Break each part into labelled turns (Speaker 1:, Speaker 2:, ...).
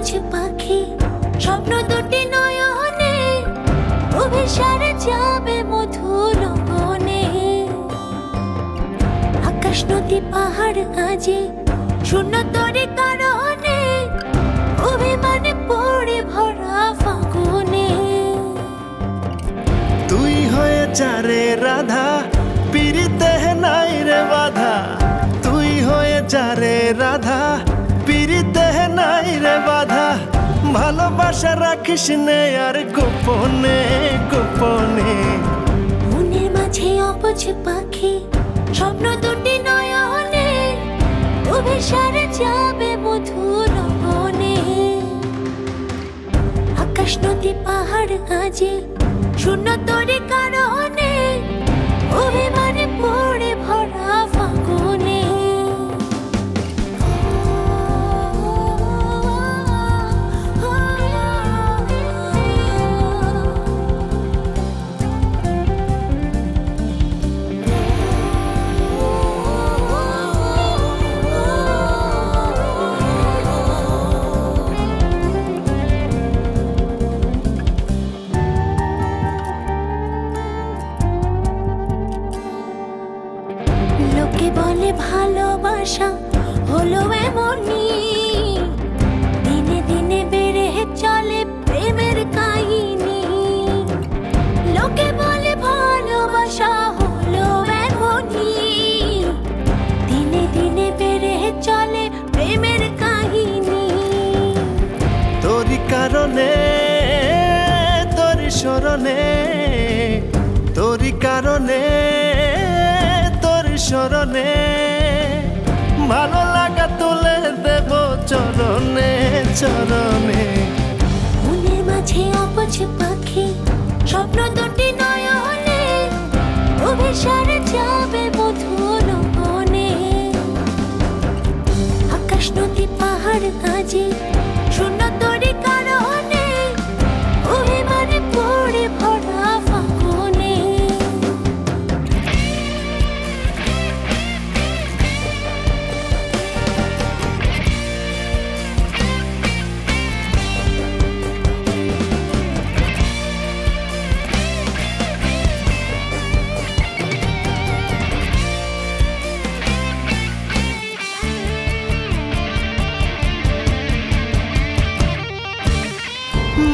Speaker 1: অবুঝ পাখি স্বপ্ন দুটি নয়নে অভিসারে যাবে মধুর বনে। আকাশ নদী পাহাড় আজি শূন্য তরি কারণে অভিমানে পড়ে ভরা ফাগুনে।
Speaker 2: তুই হয়ে যারে রাধা পিরিতে নাই রে বাধা, তুই হয়ে যারে রাধা পিরিতে নাই রে বাধা। ভালোবাসা রাখিস নে আর গোপনে গোপনে।
Speaker 1: মনের মাঝে অবুঝ পাখি স্বপ্ন দুটি নয়নে অভিসারে যাবে মধুর বনে। আকাশ নদী পাহাড় আজি শূন্য তরি কারণে অভিমানে পড়ে ভরা ফাগুনে। লোকে বলে ভালোবাসা হলো এমনি, দিনে দিনে বেড়ে চলে প্রেমের কাহিনী। লোকে বলে ভালোবাসা হলো এমনি, দিনে দিনে বেড়ে চলে প্রেমের কাহিনী।
Speaker 2: তোরি কারণে তোরি স্মরণে, তোরি কারণে তোরি স্মরণে ভালো লাগা তুলে দেব চরণে চরণে।
Speaker 1: মনের মাঝে অবুঝ পাখি স্বপ্ন দুটি নয়নে অভিসারে যাবে মধুর বনে। আকাশ নদী পাহাড় আজি শূন্য তরি কারণে অভিমানে পড়ে ভরা ফাগুনে।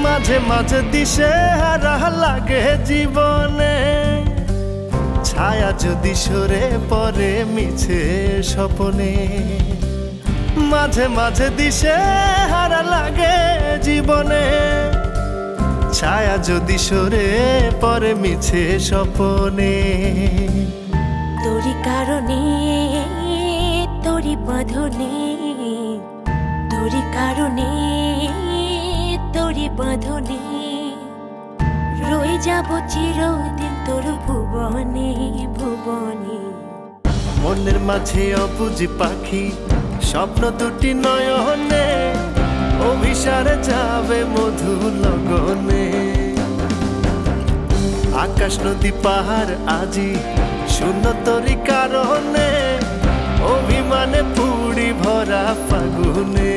Speaker 2: মাঝে মাঝে দিশে হারা লাগে জীবনে, ছায়া যদি সরে পড়ে মিছে স্বপনে। মাঝে মাঝে দিশে হারা লাগে জীবনে, ছায়া যদি সরে পড়ে মিছে স্বপনে।
Speaker 1: তোরি কারণে তোরি বাঁধনে, তোরি কারণে তোরি বাঁধনে রয়ে যাব চিরদিন তোর ভুবনে ভুবনে।
Speaker 2: মনের মাঝে অবুঝ পাখি স্বপ্ন দুটি নয়নে অভিসারে যাবে মধু লগনে। আকাশ নদী পাহাড় আজি শূন্য তরি কারণে অভিমানে পুড়ি ভরা ফাগুনে।